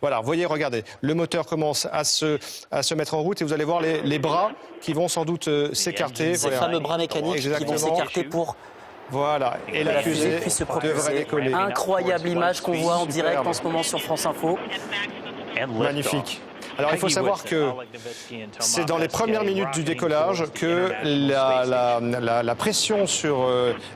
Voilà, vous voyez, regardez, le moteur commence à se mettre en route et vous allez voir les bras qui vont sans doute s'écarter. Ces fameux bras mécaniques qui vont s'écarter pour voilà, et la fusée puisse se devrait propulser. décoller. Incroyable image qu'on voit en direct en ce moment sur France Info. Magnifique. Alors il faut savoir que c'est dans les premières minutes du décollage que la pression sur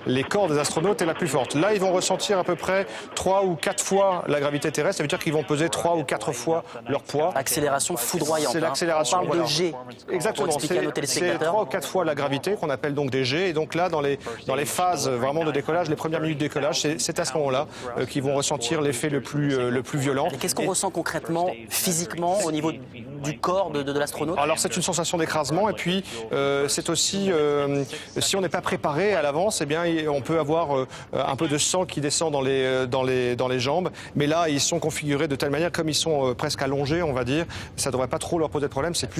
les corps des astronautes est la plus forte. Là, ils vont ressentir à peu près 3 ou 4 fois la gravité terrestre. Ça veut dire qu'ils vont peser 3 ou 4 fois leur poids. Accélération foudroyante. C'est l'accélération. On parle de G. Exactement. C'est 3 ou 4 fois la gravité qu'on appelle donc des G. Et donc là, dans les phases vraiment de décollage, les premières minutes de décollage, c'est à ce moment-là qu'ils vont ressentir l'effet le plus violent. Et qu'est-ce qu'on ressent concrètement, physiquement, au niveau du corps de l'astronaute? Alors c'est une sensation d'écrasement et puis c'est aussi, si on n'est pas préparé à l'avance, eh bien on peut avoir un peu de sang qui descend dans les jambes. Mais là, ils sont configurés de telle manière, comme ils sont presque allongés, on va dire, ça ne devrait pas trop leur poser de problème. C'est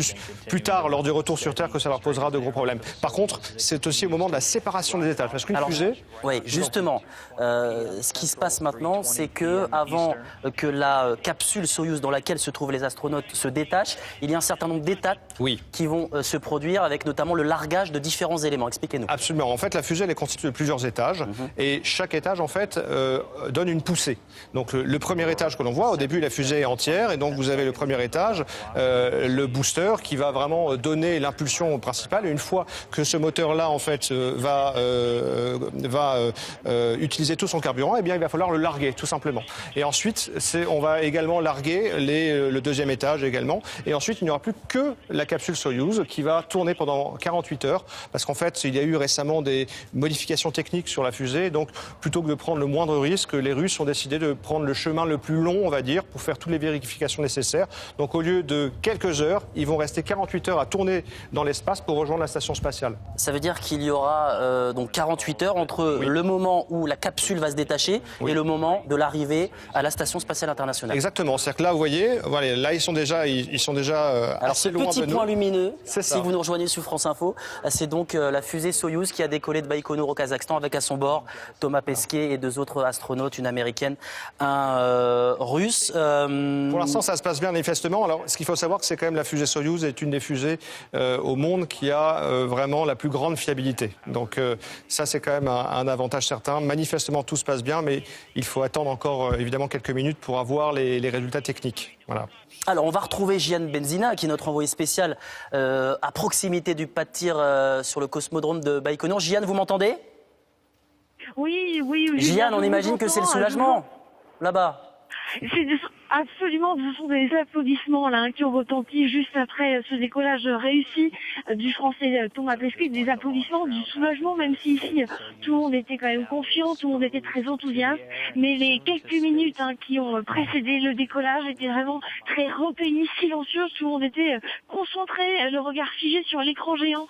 plus tard, lors du retour sur Terre, que ça leur posera de gros problèmes. Par contre, c'est aussi au moment de la séparation des étages. Parce qu'une fusée... Oui, justement, ce qui se passe maintenant, c'est que avant que la capsule Soyouz dans laquelle se trouvent les astronautes se détache, il y a un certain nombre d'étapes qui vont se produire, avec notamment le largage de différents éléments. Expliquez-nous. Absolument. En fait, la fusée elle est constituée de plusieurs étages et chaque étage en fait donne une poussée. Donc le premier étage que l'on voit, au début la fusée est entière et donc vous avez le premier étage, le booster qui va vraiment donner l'impulsion principale. Et une fois que ce moteur-là en fait va utiliser tout son carburant, eh bien il va falloir le larguer tout simplement. Et ensuite on va également larguer le deuxième étage également. Et ensuite, il n'y aura plus que la capsule Soyouz qui va tourner pendant 48 heures parce qu'en fait, il y a eu récemment des modifications techniques sur la fusée. Donc, plutôt que de prendre le moindre risque, les Russes ont décidé de prendre le chemin le plus long, on va dire, pour faire toutes les vérifications nécessaires. Donc, au lieu de quelques heures, ils vont rester 48 heures à tourner dans l'espace pour rejoindre la station spatiale. Ça veut dire qu'il y aura donc 48 heures entre le moment où la capsule va se détacher et le moment de l'arrivée à la station spatiale internationale. Exactement. C'est-à-dire que là, vous voyez, voilà, là, ils sont déjà alors, assez loin de nous. Petit point lumineux, si vous nous rejoignez sur France Info, c'est donc la fusée Soyouz qui a décollé de Baïkonour au Kazakhstan avec à son bord Thomas Pesquet et 2 autres astronautes, une américaine, un russe. Pour l'instant, ça se passe bien manifestement. Alors, ce qu'il faut savoir, c'est quand même la fusée Soyouz est une des fusées au monde qui a vraiment la plus grande fiabilité. Donc ça, c'est quand même un avantage certain. Manifestement, tout se passe bien, mais il faut attendre encore évidemment quelques minutes pour avoir les résultats techniques. Voilà. Alors, on va retrouver Jian Benzina, qui est notre envoyé spécial à proximité du pas de tir sur le cosmodrome de Baïkonour. Jian, vous m'entendez? Oui. Jian, on imagine que c'est le soulagement, là-bas. Absolument, ce sont des applaudissements là qui ont retenti juste après ce décollage réussi du français Thomas Pesquet, des applaudissements, du soulagement, même si ici tout le monde était quand même confiant, tout le monde était très enthousiaste, mais les quelques minutes qui ont précédé le décollage étaient vraiment très recueillis, silencieux, tout le monde était concentré, le regard figé sur l'écran géant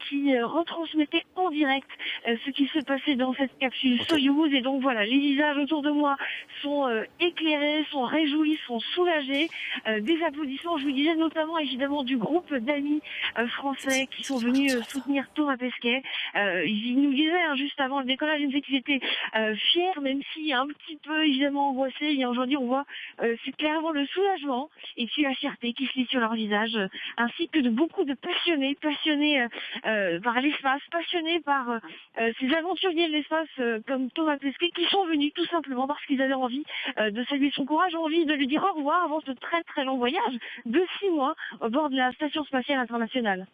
qui retransmettait en direct ce qui se passait dans cette capsule Soyouz. Et donc voilà, les visages autour de moi sont éclairés, sont réjouis, sont soulagés, des applaudissements, je vous disais, notamment évidemment du groupe d'amis français qui sont venus soutenir Thomas Pesquet. Ils nous disaient juste avant le décollage, ils disaient qu'ils étaient fiers, même si un petit peu évidemment angoissés. Et aujourd'hui, on voit c'est clairement le soulagement et puis la fierté qui se lit sur leur visage, ainsi que de beaucoup de passionnés par l'espace, passionnés par ces aventuriers de l'espace comme Thomas Pesquet, qui sont venus tout simplement parce qu'ils avaient envie de saluer son courage, envie de lui dire au revoir avant ce très très long voyage de 6 mois au bord de la Station Spatiale Internationale.